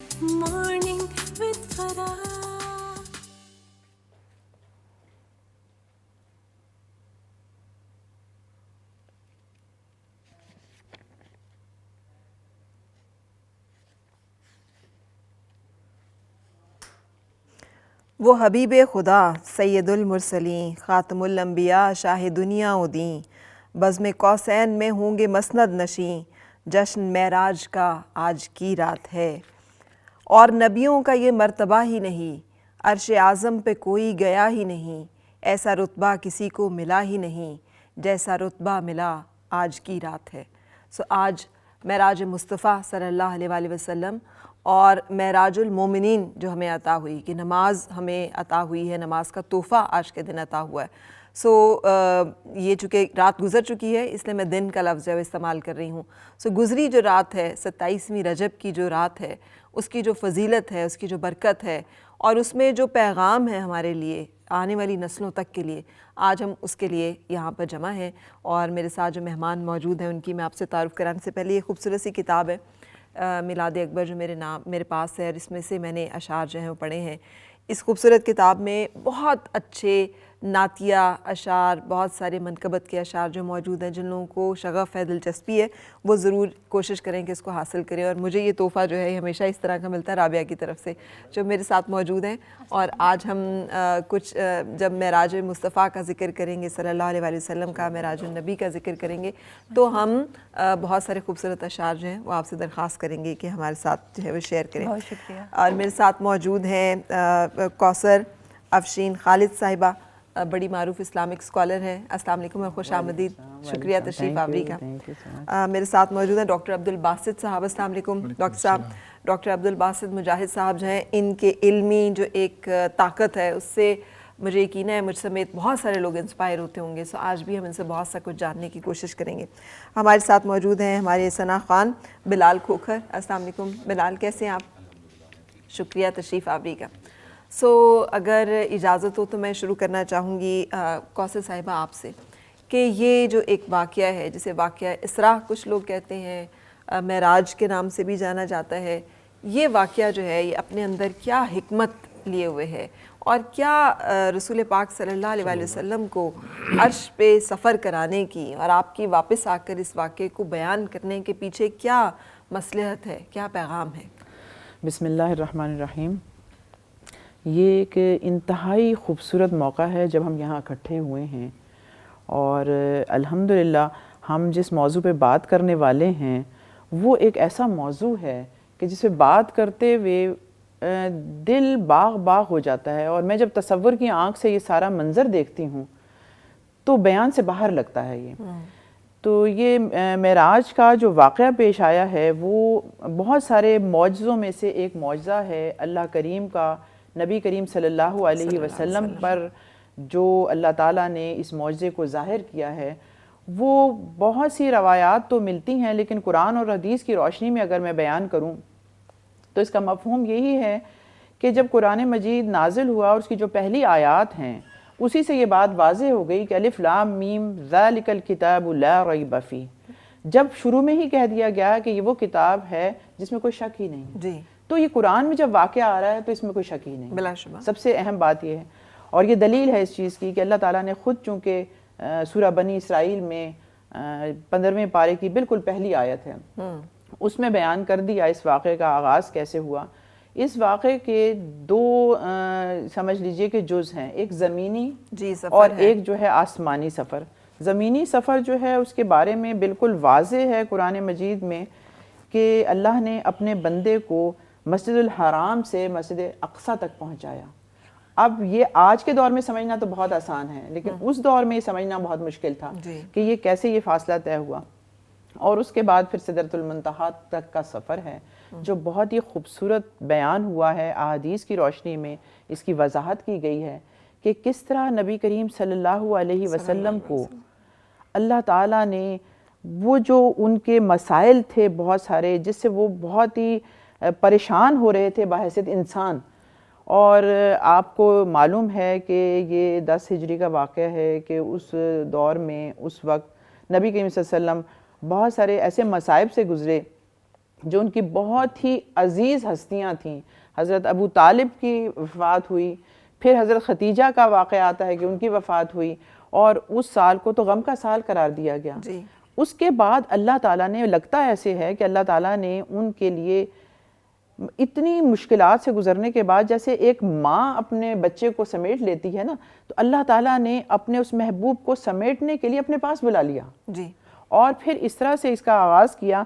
Morning with Farah. وہ حبیب خدا سید المرسلین خاتم الانبیاء شاہ دنیا و دین بزم قوسین میں ہوں گے مسند نشیں جشن معراج کا آج کی رات ہے اور نبیوں کا یہ مرتبہ ہی نہیں عرش اعظم پہ کوئی گیا ہی نہیں ایسا رتبہ کسی کو ملا ہی نہیں جیسا رتبہ ملا آج کی رات ہے۔ آج معراج مصطفیٰ صلی اللہ علیہ وآلہ وسلم اور معراج المومنین جو ہمیں عطا ہوئی کہ نماز ہمیں عطا ہوئی ہے، نماز کا تحفہ آج کے دن عطا ہوا ہے۔ یہ چونکہ رات گزر چکی ہے اس لیے میں دن کا لفظ ہے استعمال کر رہی ہوں۔ گزری جو رات ہے 27ویں رجب کی جو رات ہے، اس کی جو فضیلت ہے، اس کی جو برکت ہے اور اس میں جو پیغام ہے ہمارے لیے آنے والی نسلوں تک کے لیے، آج ہم اس کے لیے یہاں پر جمع ہیں۔ اور میرے ساتھ جو مہمان موجود ہیں ان کی میں آپ سے تعارف کرانے سے پہلے یہ خوبصورت سی کتاب ہے میلاد اکبر جو میرے پاس ہے، اور اس میں سے میں نے اشعار جو ہیں وہ پڑھے ہیں۔ اس خوبصورت کتاب میں بہت اچھے نعتیہ اشعار، بہت سارے منقبت کے اشعار جو موجود ہیں، جن لوگوں کو شغف ہے، دلچسپی ہے، وہ ضرور کوشش کریں کہ اس کو حاصل کریں۔ اور مجھے یہ تحفہ جو ہے ہمیشہ اس طرح کا ملتا ہے رابعہ کی طرف سے جو میرے ساتھ موجود ہیں۔ اور آج ہم کچھ جب معراج مصطفیٰ کا ذکر کریں گے، صلی اللہ علیہ وآلہ وسلم کا، معراج النبی کا ذکر کریں گے، تو ہم بہت سارے خوبصورت اشعار جو ہیں وہ آپ سے درخواست کریں گے کہ ہمارے ساتھ جو ہے وہ شیئر کریں۔ بہت شکریہ۔ اور میرے ساتھ موجود ہیں کوثر افشین خالد صاحبہ، بڑی معروف اسلامک اسکالر ہیں۔ السلام علیکم اور خوش آمدید، شکریہ تشریف آوری کا۔ میرے ساتھ موجود ہیں ڈاکٹر عبدالباسط صاحب۔ السلام علیکم ڈاکٹر صاحب۔ ڈاکٹر عبدالباسط مجاہد صاحب جو ہیں، ان کے علمی جو ایک طاقت ہے اس سے مجھے یقین ہے مجھ سمیت بہت سارے لوگ انسپائر ہوتے ہوں گے۔ آج بھی ہم ان سے بہت سا کچھ جاننے کی کوشش کریں گے۔ ہمارے ساتھ موجود ہیں ہمارے ثنا خان بلال کھوکھر۔ السلام علیکم بلال، کیسے ہیں آپ؟ شکریہ تشریف آوری کا۔ اگر اجازت ہو تو میں شروع کرنا چاہوں گی کوثر صاحبہ آپ سے کہ یہ جو ایک واقعہ ہے جسے واقعہ اسراء کچھ لوگ کہتے ہیں، معراج کے نام سے بھی جانا جاتا ہے، یہ واقعہ جو ہے یہ اپنے اندر کیا حکمت لیے ہوئے ہے اور کیا رسول پاک صلی اللہ علیہ وآلہ وسلم کو عرش پہ سفر کرانے کی اور آپ کی واپس آ کر اس واقعے کو بیان کرنے کے پیچھے کیا مصلحت ہے، کیا پیغام ہے؟ بسم اللہ الرحمن الرحیم۔ یہ ایک انتہائی خوبصورت موقع ہے جب ہم یہاں اکٹھے ہوئے ہیں، اور الحمدللہ ہم جس موضوع پہ بات کرنے والے ہیں وہ ایک ایسا موضوع ہے کہ جس پہ بات کرتے ہوئے دل باغ باغ ہو جاتا ہے، اور میں جب تصور کی آنکھ سے یہ سارا منظر دیکھتی ہوں تو بیان سے باہر لگتا ہے یہ۔ تو یہ معراج کا جو واقعہ پیش آیا ہے وہ بہت سارے معجزوں میں سے ایک معجزہ ہے اللہ کریم کا، نبی کریم صلی اللہ علیہ وسلم پر جو اللہ تعالیٰ نے اس معجزے کو ظاہر کیا ہے۔ وہ بہت سی روایات تو ملتی ہیں، لیکن قرآن اور حدیث کی روشنی میں اگر میں بیان کروں تو اس کا مفہوم یہی ہے کہ جب قرآن مجید نازل ہوا اور اس کی جو پہلی آیات ہیں اسی سے یہ بات واضح ہو گئی کہ الف لام میم ذالک الکتاب لا ریب فیہ، جب شروع میں ہی کہہ دیا گیا کہ یہ وہ کتاب ہے جس میں کوئی شک ہی نہیں جی، تو یہ قرآن میں جب واقعہ آ رہا ہے تو اس میں کوئی شک ہی نہیں، بلا شبہ۔ سب سے اہم بات یہ ہے، اور یہ دلیل ہے اس چیز کی کہ اللہ تعالیٰ نے خود چونکہ سورہ بنی اسرائیل میں 15ویں پارے کی بالکل پہلی آیت ہے اس میں بیان کر دیا اس واقعے کا آغاز کیسے ہوا۔ اس واقعے کے دو سمجھ لیجئے کہ جز ہیں، ایک زمینی اور ایک جو ہے آسمانی سفر۔ زمینی سفر جو ہے اس کے بارے میں بالکل واضح ہے قرآن مجید میں کہ اللہ نے اپنے بندے کو مسجد الحرام سے مسجد اقصیٰ تک پہنچایا۔ اب یہ آج کے دور میں سمجھنا تو بہت آسان ہے، لیکن اس دور میں یہ سمجھنا بہت مشکل تھا کہ یہ کیسے یہ فاصلہ طے ہوا۔ اور اس کے بعد پھر سدرۃ المنتہا تک کا سفر ہے جو بہت ہی خوبصورت بیان ہوا ہے، احادیث کی روشنی میں اس کی وضاحت کی گئی ہے کہ کس طرح نبی کریم صلی اللہ علیہ وسلم کو اللہ تعالیٰ نے وہ جو ان کے مسائل تھے بہت سارے جس سے وہ بہت ہی پریشان ہو رہے تھے بحیثیت انسان، اور آپ کو معلوم ہے کہ یہ 10 ہجری کا واقعہ ہے کہ اس دور میں اس وقت نبی کریم صلی اللہ علیہ وسلم بہت سارے ایسے مصائب سے گزرے جو ان کی بہت ہی عزیز ہستیاں تھیں. حضرت ابو طالب کی وفات ہوئی، پھر حضرت ختیجہ کا واقعہ آتا ہے کہ ان کی وفات ہوئی، اور اس سال کو تو غم کا سال قرار دیا گیا. جی. اس کے بعد اللہ تعالیٰ نے، لگتا ایسے ہے کہ اللہ تعالیٰ نے ان کے لیے اتنی مشکلات سے گزرنے کے بعد، جیسے ایک ماں اپنے بچے کو سمیٹ لیتی ہے نا، تو اللہ تعالیٰ نے اپنے اس محبوب کو سمیٹنے کے لیے اپنے پاس بلا لیا. جی. اور پھر اس طرح سے اس کا آغاز کیا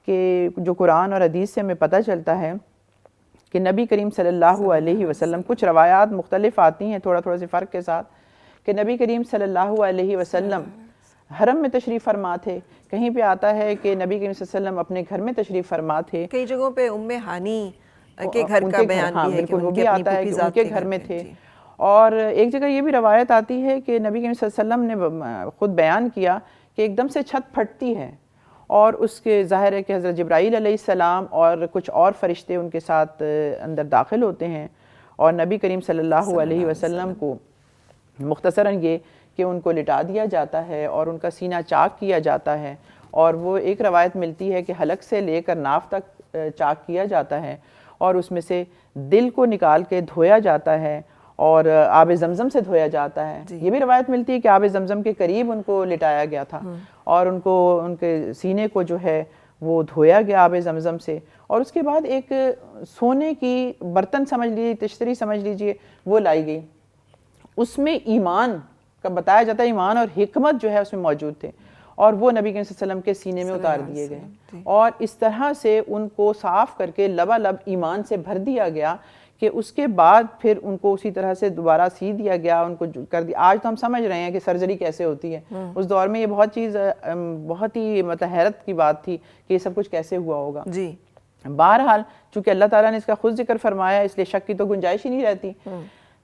کہ جو قرآن اور حدیث سے ہمیں پتہ چلتا ہے کہ نبی کریم صلی اللہ علیہ وسلم، کچھ روایات مختلف آتی ہیں تھوڑا سے فرق کے ساتھ، کہ نبی کریم صلی اللہ علیہ وسلم حرم میں تشریف فرما تھے. کہیں پہ آتا ہے کہ نبی کریم صلی اللہ علیہ وسلم اپنے گھر میں تشریف فرما تھے. کئی جگہوں پہ ام ہانی کے گھر کا بیان بھی ہے کہ وہ بھی آتا ہے کہ ان کے گھر میں تھے. اور ایک جگہ یہ بھی روایت آتی ہے کہ نبی کریم صلی اللہ علیہ وسلم نے خود بیان کیا کہ ایک دم سے چھت پھٹتی ہے، اور اس کے ظاہر ہے کہ حضرت جبرائیل علیہ السلام اور کچھ اور فرشتے ان کے ساتھ اندر داخل ہوتے ہیں، اور نبی کریم صلی اللہ علیہ وسلم کو مختصراً یہ کہ ان کو لٹا دیا جاتا ہے اور ان کا سینہ چاک کیا جاتا ہے. اور وہ ایک روایت ملتی ہے کہ حلق سے لے کر ناف تک چاک کیا جاتا ہے، اور اس میں سے دل کو نکال کے دھویا جاتا ہے اور آب زمزم سے دھویا جاتا ہے. یہ بھی روایت ملتی ہے کہ آب زمزم کے قریب ان کو لٹایا گیا تھا، اور ان کو ان کے سینے کو جو ہے وہ دھویا گیا آب زمزم سے. اور اس کے بعد ایک سونے کی برتن سمجھ لیجیے، تشتری سمجھ لیجیے، وہ لائی گئی. اس میں ایمان کا بتایا جاتا ہے، ایمان اور حکمت جو ہے اس میں موجود تھے، اور وہ نبی کریم صلی اللہ علیہ وسلم کے سینے میں اتار دیے گئے. اور اس طرح سے ان کو صاف کر کے لبالب ایمان سے بھر دیا گیا کہ اس کے بعد پھر ان کو اسی طرح سے دوبارہ سی دیا گیا، ان کو کر دیا. آج تو ہم سمجھ رہے ہیں کہ سرجری کیسے ہوتی ہے، اس دور میں یہ بہت ہی حیرت کی بات تھی کہ یہ سب کچھ کیسے ہوا ہوگا. جی. بہرحال چونکہ اللہ تعالیٰ نے اس کا خود ذکر فرمایا، اس لیے شک کی تو گنجائش ہی نہیں رہتی.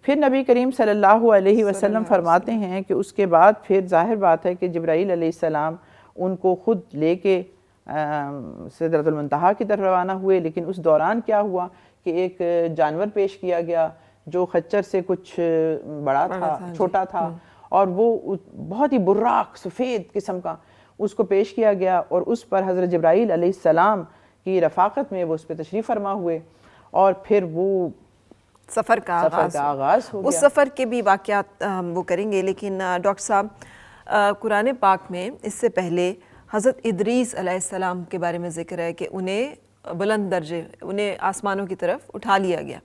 پھر نبی کریم صلی اللہ علیہ وسلم فرماتے ہیں کہ اس کے بعد پھر ظاہر بات ہے کہ جبرائیل علیہ السلام ان کو خود لے کے سدرۃ المنتہا کی طرف روانہ ہوئے. لیکن اس دوران کیا ہوا کہ ایک جانور پیش کیا گیا جو خچر سے کچھ بڑا تھا، چھوٹا تھا، اور وہ بہت ہی براق سفید قسم کا اس کو پیش کیا گیا، اور اس پر حضرت جبرائیل علیہ السلام کی رفاقت میں وہ اس پہ تشریف فرما ہوئے، اور پھر وہ سفر کا آغاز ہو گیا. اس سفر کے بھی واقعات ہم وہ کریں گے. لیکن ڈاکٹر صاحب، قرآن پاک میں اس سے پہلے حضرت ادریس علیہ السلام کے بارے میں ذکر ہے کہ انہیں بلند درجے، انہیں آسمانوں کی طرف اٹھا لیا گیا.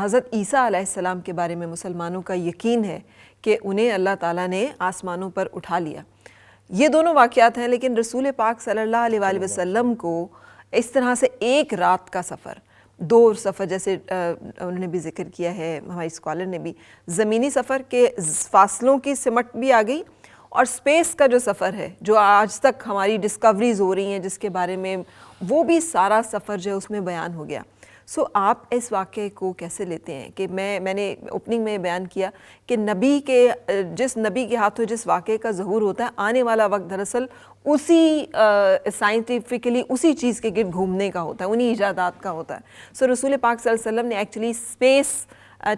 حضرت عیسیٰ علیہ السلام کے بارے میں مسلمانوں کا یقین ہے کہ انہیں اللہ تعالیٰ نے آسمانوں پر اٹھا لیا. یہ دونوں واقعات ہیں، لیکن رسول پاک صلی اللہ علیہ وآلہ وسلم کو اس طرح سے ایک رات کا سفر، دو سفر جیسے انہوں نے بھی ذکر کیا ہے، ہماری اسکالر نے بھی، زمینی سفر کے فاصلوں کی سمٹ بھی آ گئی، اور سپیس کا جو سفر ہے جو آج تک ہماری ڈسکوریز ہو رہی ہیں جس کے بارے میں، وہ بھی سارا سفر جو ہے اس میں بیان ہو گیا. سو آپ اس واقعے کو کیسے لیتے ہیں کہ میں نے اوپننگ میں بیان کیا کہ جس نبی کے ہاتھوں جس واقعے کا ظہور ہوتا ہے، آنے والا وقت دراصل اسی سائنٹیفکلی اسی چیز کے گرد گھومنے کا ہوتا ہے، انہی ایجادات کا ہوتا ہے. سو رسول پاک صلی اللہ علیہ وسلم نے ایکچولی اسپیس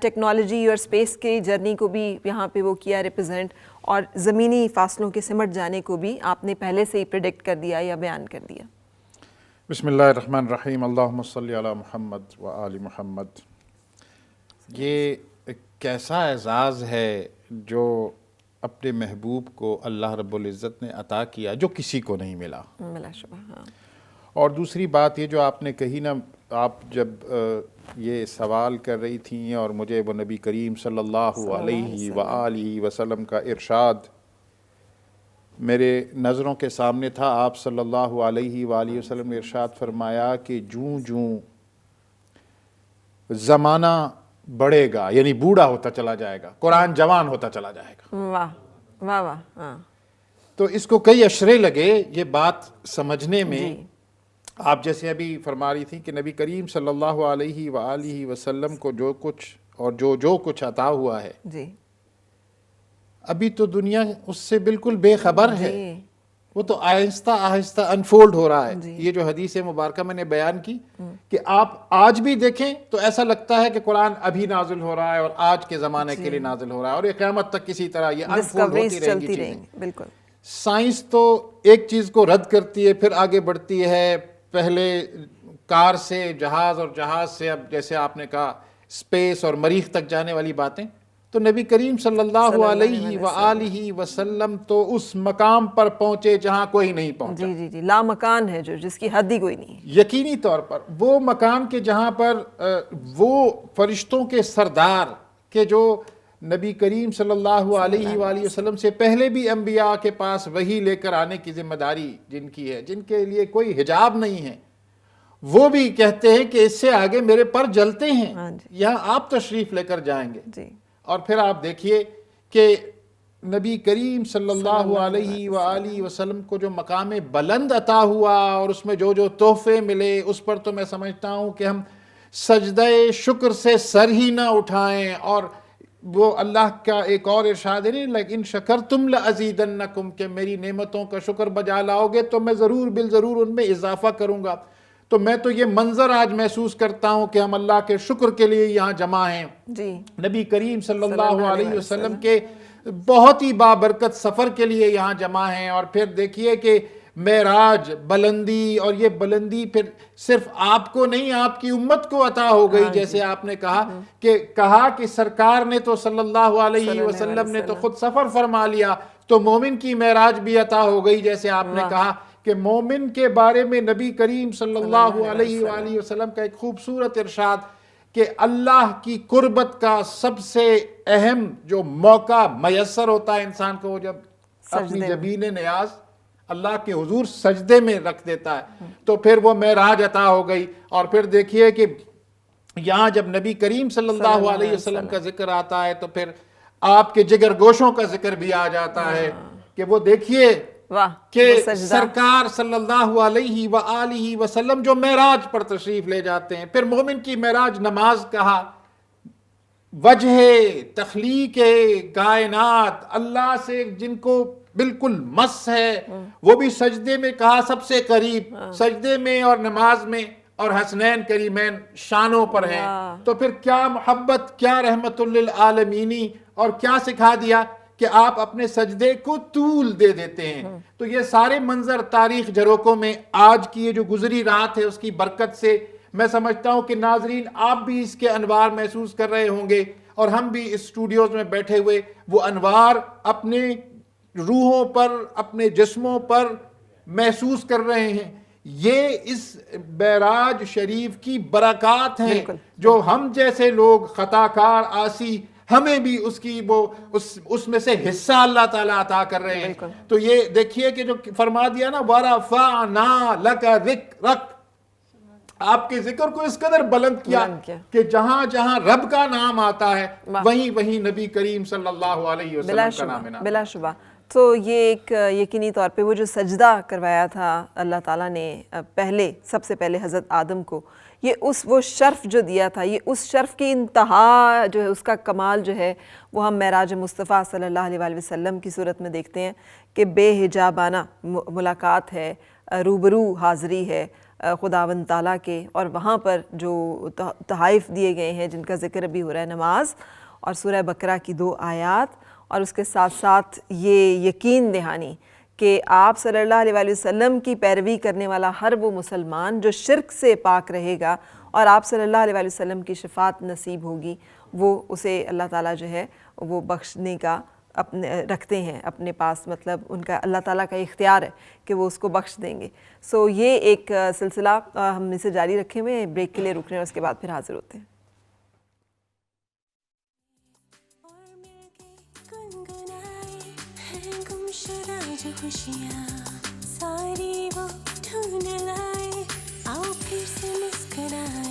ٹیکنالوجی اور اسپیس کی جرنی کو بھی یہاں پہ وہ کیا ریپرزینٹ، اور زمینی فاصلوں کے سمٹ جانے کو بھی آپ نے پہلے سے ہی پریڈکٹ کر دیا یا بیان کر دیا. بسم اللہ الرحمن الرحیم، اللہم صلی علی محمد و آل محمد. یہ کیسا اعزاز ہے جو اپنے محبوب کو اللہ رب العزت نے عطا کیا، جو کسی کو نہیں ملا. ملا شبہ. ہاں. اور دوسری بات یہ جو آپ نے کہی نا، آپ جب یہ سوال کر رہی تھیں اور مجھے وہ نبی کریم صلی اللہ علیہ وآلہ وسلم کا ارشاد میرے نظروں کے سامنے تھا. آپ صلی اللہ علیہ وآلہ وسلم نے ارشاد فرمایا کہ جوں جوں زمانہ بڑھے گا، یعنی بوڑھا ہوتا چلا جائے گا، قرآن جوان ہوتا چلا جائے گا. واہ واہ واہ. ہاں. تو اس کو کئی اشرے لگے یہ بات سمجھنے میں. آپ جیسے ابھی فرما رہی تھیں کہ نبی کریم صلی اللہ علیہ وآلہ وسلم کو جو کچھ اور جو کچھ عطا ہوا ہے، جی، ابھی تو دنیا اس سے بالکل بے خبر ہے. وہ تو آہستہ آہستہ انفولڈ ہو رہا ہے. یہ جو حدیث مبارکہ میں نے بیان کی کہ آپ آج بھی دیکھیں تو ایسا لگتا ہے کہ قرآن ابھی نازل ہو رہا ہے اور آج کے زمانے کے لیے نازل ہو رہا ہے، اور یہ قیامت تک کسی طرح یہ انفولڈ ہوتی رہیں گی چیزیں. بالکل. سائنس تو ایک چیز کو رد کرتی ہے، پھر آگے بڑھتی ہے، پہلے کار سے جہاز اور جہاز سے اب جیسے آپ نے کہا اسپیس اور مریخ تک جانے والی باتیں، تو نبی کریم صلی اللہ علیہ وآلہ وسلم تو اس مقام پر پہنچے جہاں کوئی نہیں پہنچا۔ جی جی جی، لا مکان ہے جو جس کی حد ہی کوئی نہیں ہے۔ یقینی طور پر وہ مکان کے جہاں پر وہ فرشتوں کے سردار کہ جو نبی کریم صلی اللہ علیہ وآلہ وسلم سے پہلے بھی انبیاء کے پاس وحی لے کر آنے کی ذمہ داری جن کی ہے، جن کے لیے کوئی حجاب نہیں ہے، وہ بھی کہتے ہیں کہ اس سے آگے میرے پر جلتے ہیں، یہاں آپ تشریف لے کر جائیں گے۔ جی، اور پھر آپ دیکھیے کہ نبی کریم صلی اللہ علیہ وآلہ وسلم کو جو مقام بلند عطا ہوا اور اس میں جو جو تحفے ملے، اس پر تو میں سمجھتا ہوں کہ ہم سجدہ شکر سے سر ہی نہ اٹھائیں۔ اور وہ اللہ کا ایک اور ارشاد ہے نہیں، لیکن شکرتم لازیدنکم، کہ میری نعمتوں کا شکر بجا لاؤ گے تو میں ضرور بالضرور ان میں اضافہ کروں گا۔ تو میں تو یہ منظر آج محسوس کرتا ہوں کہ ہم اللہ کے شکر کے لیے یہاں جمع ہیں۔ جی، نبی کریم صلی اللہ علیہ وسلم کے بہت ہی بابرکت سفر کے لیے یہاں جمع ہیں۔ اور پھر دیکھیے کہ معراج، بلندی، اور یہ بلندی پھر صرف آپ کو نہیں، آپ کی امت کو عطا ہو گئی، جیسے آپ نے کہا کہ سرکار نے تو صلی اللہ علیہ وسلم نے تو خود سفر فرما لیا، تو مومن کی معراج بھی عطا ہو گئی، جیسے آپ نے کہا کہ مومن کے بارے میں نبی کریم صلی اللہ علیہ وآلہ وسلم کا ایک خوبصورت ارشاد کہ اللہ کی قربت کا سب سے اہم جو موقع میسر ہوتا ہے انسان کو، وہ جب اپنی جبین نیاز اللہ کے حضور سجدے میں رکھ دیتا ہے، تو پھر وہ معراج عطا ہو گئی۔ اور پھر دیکھیے کہ یہاں جب نبی کریم صلی اللہ علیہ وسلم کا ذکر آتا ہے تو پھر آپ کے جگر گوشوں کا ذکر بھی آ جاتا ہے کہ وہ دیکھیے کہ سرکار صلی اللہ علیہ وآلہ وسلم جو معراج پر تشریف لے جاتے ہیں۔ پھر مومن کی معراج نماز کہا، وجہ تخلیق کائنات، اللہ سے جن کو بالکل مس ہے، وہ بھی سجدے میں کہا سب سے قریب، سجدے میں اور نماز میں، اور حسنین کریمین شانوں پر ہیں۔ تو پھر کیا محبت، کیا رحمت للعالمینی، اور کیا سکھا دیا کہ آپ اپنے سجدے کو طول دے دیتے ہیں۔ تو یہ سارے منظر تاریخ جھروکوں میں آج کی یہ جو گزری رات ہے اس کی برکت سے میں سمجھتا ہوں کہ ناظرین آپ بھی اس کے انوار محسوس کر رہے ہوں گے، اور ہم بھی اس اسٹوڈیوز میں بیٹھے ہوئے وہ انوار اپنے روحوں پر، اپنے جسموں پر محسوس کر رہے ہیں۔ یہ اس معراج شریف کی برکات ہیں جو ہم جیسے لوگ خطاکار عاصی ہمیں بھی اس کی اس میں سے حصہ اللہ تعالیٰ عطا کر رہے ہیں۔ تو یہ دیکھیے کہ جو فرما دیا نا وَرَفَعْنَا لَكَ ذِكْرَكَ، آپ کے ذکر کو اس قدر بلند کیا کہ جہاں جہاں رب کا نام آتا ہے وہیں وہیں نبی کریم صلی اللہ علیہ وسلم کا نام ہے۔ بلا شبہ۔ تو یہ ایک یقینی طور پہ وہ جو سجدہ کروایا تھا اللہ تعالیٰ نے پہلے، سب سے پہلے حضرت آدم کو، یہ وہ شرف جو دیا تھا، یہ اس شرف کی انتہا جو ہے، اس کا کمال جو ہے وہ ہم معراج مصطفیٰ صلی اللہ علیہ وآلہ وسلم کی صورت میں دیکھتے ہیں کہ بے حجابانہ ملاقات ہے، روبرو حاضری ہے خداوند تعالیٰ کے، اور وہاں پر جو تحائف دیے گئے ہیں جن کا ذکر ابھی ہو رہا ہے، نماز اور سورہ بقرہ کی 2 آیات، اور اس کے ساتھ ساتھ یہ یقین دہانی کہ آپ صلی اللہ علیہ وآلہ وسلم کی پیروی کرنے والا ہر وہ مسلمان جو شرک سے پاک رہے گا اور آپ صلی اللہ علیہ وآلہ وسلم کی شفاعت نصیب ہوگی، وہ اسے اللہ تعالیٰ جو ہے وہ بخشنے کا رکھتے ہیں اپنے پاس، مطلب ان کا اللہ تعالیٰ کا اختیار ہے کہ وہ اس کو بخش دیں گے۔ سو یہ ایک سلسلہ ہم اسے جاری رکھے ہوئے، بریک کے لیے رک رہے ہیں، اس کے بعد پھر حاضر ہوتے ہیں۔ خوشیاں ساری وہ ڈھونڈ لائے، آؤ پھر سے مسکرائے۔